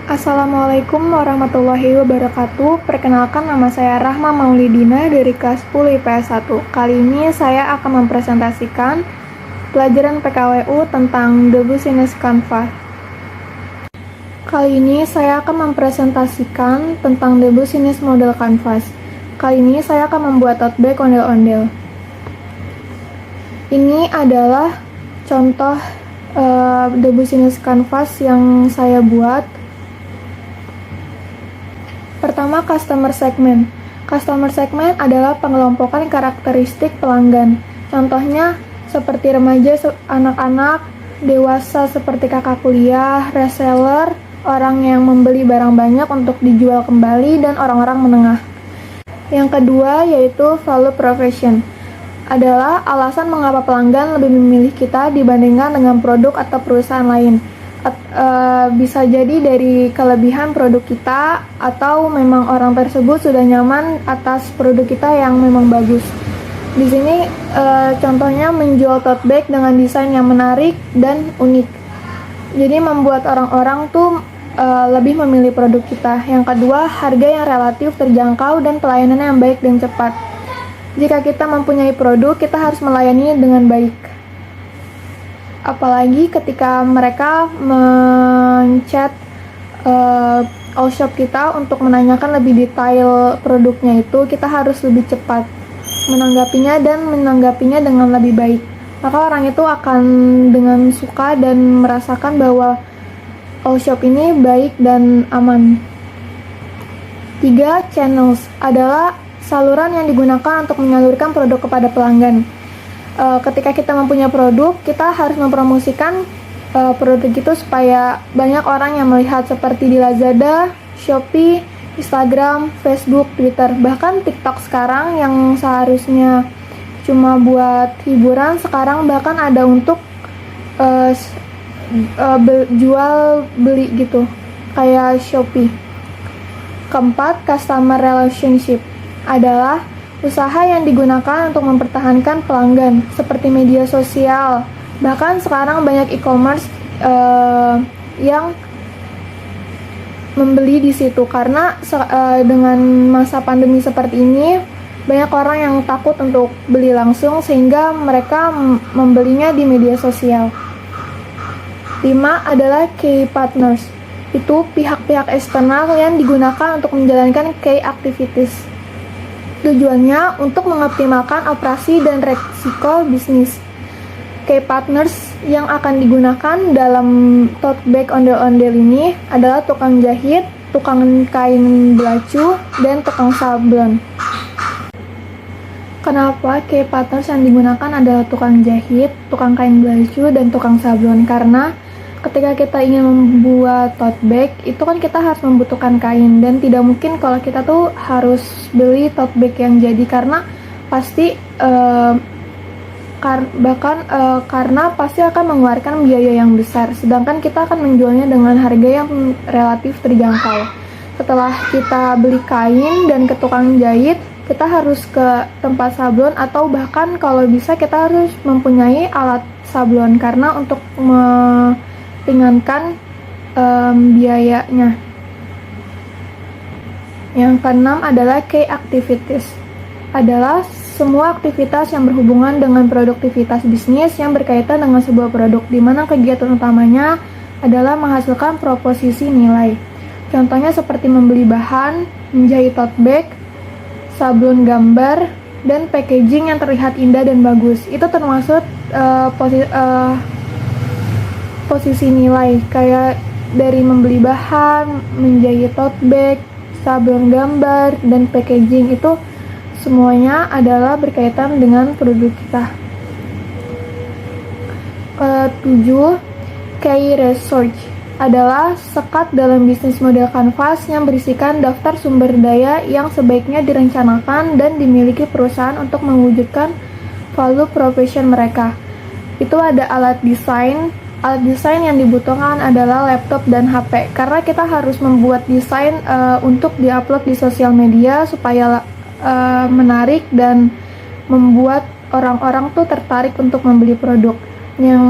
Assalamualaikum warahmatullahi wabarakatuh. Perkenalkan, nama saya Rahma Maulidina dari kelas 10 IPS 1. Kali ini saya akan mempresentasikan pelajaran PKWU tentang The Business Canvas. Kali ini saya akan mempresentasikan tentang The Business Model Canvas. Kali ini saya akan membuat tote bag ondel-ondel. Ini adalah contoh The Business Canvas yang saya buat. Pertama, customer segment. Customer segment adalah pengelompokan karakteristik pelanggan. Contohnya seperti remaja, anak-anak, dewasa seperti kakak kuliah, reseller, orang yang membeli barang banyak untuk dijual kembali, dan orang-orang menengah. Yang kedua yaitu value proposition. Adalah alasan mengapa pelanggan lebih memilih kita dibandingkan dengan produk atau perusahaan lain. Bisa jadi dari kelebihan produk kita, atau memang orang tersebut sudah nyaman atas produk kita yang memang bagus. Di sini contohnya menjual tote bag dengan desain yang menarik dan unik. Jadi membuat orang-orang tuh lebih memilih produk kita. Yang kedua, harga yang relatif terjangkau dan pelayanan yang baik dan cepat. Jika kita mempunyai produk, kita harus melayaninya dengan baik. Apalagi ketika mereka menchat all shop kita untuk menanyakan lebih detail produknya itu, kita harus lebih cepat menanggapinya dengan lebih baik. Maka orang itu akan dengan suka dan merasakan bahwa all shop ini baik dan aman. 3. Channels adalah saluran yang digunakan untuk menyalurkan produk kepada pelanggan. Ketika kita mempunyai produk, kita harus mempromosikan produk itu supaya banyak orang yang melihat, seperti di Lazada, Shopee, Instagram, Facebook, Twitter, bahkan TikTok sekarang yang seharusnya cuma buat hiburan, sekarang bahkan ada untuk jual beli gitu, kayak Shopee. Keempat, customer relationship adalah usaha yang digunakan untuk mempertahankan pelanggan, seperti media sosial. Bahkan sekarang banyak e-commerce yang membeli di situ, karena dengan masa pandemi seperti ini, banyak orang yang takut untuk beli langsung, sehingga mereka membelinya di media sosial. 5 adalah key partners. Itu pihak-pihak eksternal yang digunakan untuk menjalankan key activities. Tujuannya untuk mengoptimalkan operasi dan resiko bisnis. Key partners yang akan digunakan dalam tote bag ondel-ondel ini adalah tukang jahit, tukang kain belacu, dan tukang sablon. Kenapa key partners yang digunakan adalah tukang jahit, tukang kain belacu, dan tukang sablon? Karena ketika kita ingin membuat tote bag, itu kan kita harus membutuhkan kain, dan tidak mungkin kalau kita tuh harus beli tote bag yang jadi, karena pasti karena pasti akan mengeluarkan biaya yang besar, sedangkan kita akan menjualnya dengan harga yang relatif terjangkau. Setelah kita beli kain dan ke tukang jahit, kita harus ke tempat sablon, atau bahkan kalau bisa kita harus mempunyai alat sablon, karena untuk ringankan biayanya. Yang keenam adalah key activities. Adalah semua aktivitas yang berhubungan dengan produktivitas bisnis yang berkaitan dengan sebuah produk, di mana kegiatan utamanya adalah menghasilkan proposisi nilai. Contohnya seperti membeli bahan, menjahit tote bag, sablon gambar, dan packaging yang terlihat indah dan bagus. Itu termasuk posisi nilai, kayak dari membeli bahan, menjahit tote bag, sablon gambar, dan packaging. Itu semuanya adalah berkaitan dengan produk kita. 7. Key research adalah sekat dalam bisnis model Canvas yang berisikan daftar sumber daya yang sebaiknya direncanakan dan dimiliki perusahaan untuk mewujudkan value proposition mereka. Itu ada alat desain. Alat desain yang dibutuhkan adalah laptop dan HP, karena kita harus membuat desain untuk diupload di sosial media supaya menarik dan membuat orang-orang tuh tertarik untuk membeli produk. Yang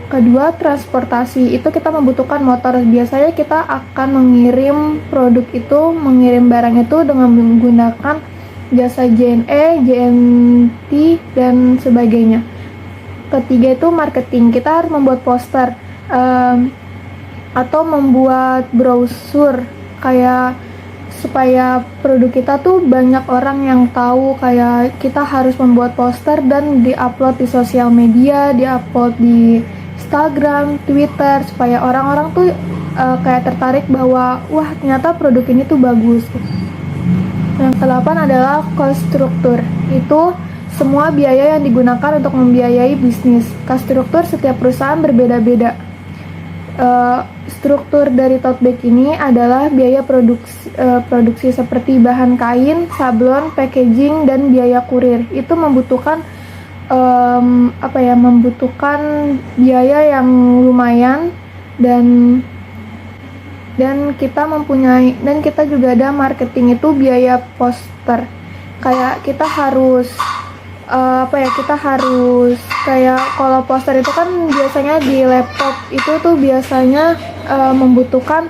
kedua, transportasi. Itu kita membutuhkan motor. Biasanya kita akan mengirim produk itu, mengirim barang itu dengan menggunakan jasa JNE, JNT, dan sebagainya. Ketiga itu marketing. Kita harus membuat poster atau membuat brosur kayak supaya produk kita tuh banyak orang yang tahu. Kayak kita harus membuat poster dan diupload di sosial media, diupload di Instagram, Twitter, supaya orang-orang tuh kayak tertarik bahwa wah ternyata produk ini tuh bagus. Yang ke-8 adalah cost structure. Itu semua biaya yang digunakan untuk membiayai bisnis. Cost structure setiap perusahaan berbeda-beda. Struktur dari tote bag ini adalah biaya produksi seperti bahan kain, sablon, packaging, dan biaya kurir. Itu membutuhkan membutuhkan biaya yang lumayan, dan kita juga ada marketing, itu biaya poster. Kayak kita harus kayak kalau poster itu kan biasanya di laptop itu tuh biasanya membutuhkan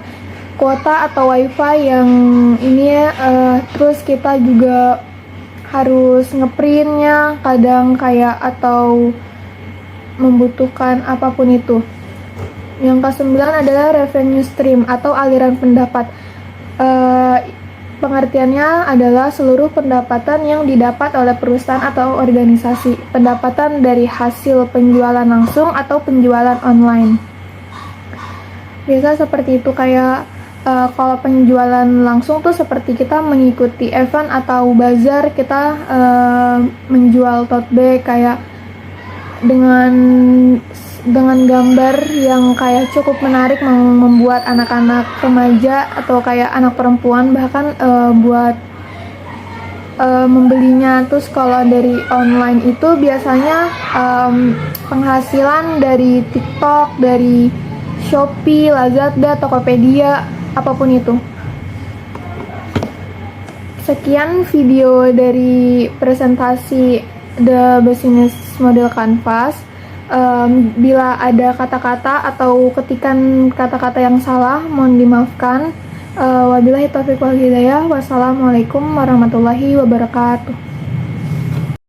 kuota atau wifi yang ini ya, terus kita juga harus ngeprintnya kadang kayak, atau membutuhkan apapun itu. Yang ke-9 adalah revenue stream atau aliran pendapat. Pengertiannya adalah seluruh pendapatan yang didapat oleh perusahaan atau organisasi. Pendapatan dari hasil penjualan langsung atau penjualan online. Biasa seperti itu, kayak kalau penjualan langsung tuh seperti kita mengikuti event atau bazar, kita menjual tote bag kayak dengan gambar yang kayak cukup menarik, membuat anak-anak remaja atau kayak anak perempuan bahkan buat membelinya. Terus kalau dari online itu biasanya penghasilan dari TikTok, dari Shopee, Lazada, Tokopedia, apapun itu. Sekian video dari presentasi The Business Model Canvas. Bila ada kata-kata atau ketikan kata-kata yang salah, mohon dimaafkan. Wabillahi taufiq wal hidayah. Wassalamualaikum warahmatullahi wabarakatuh.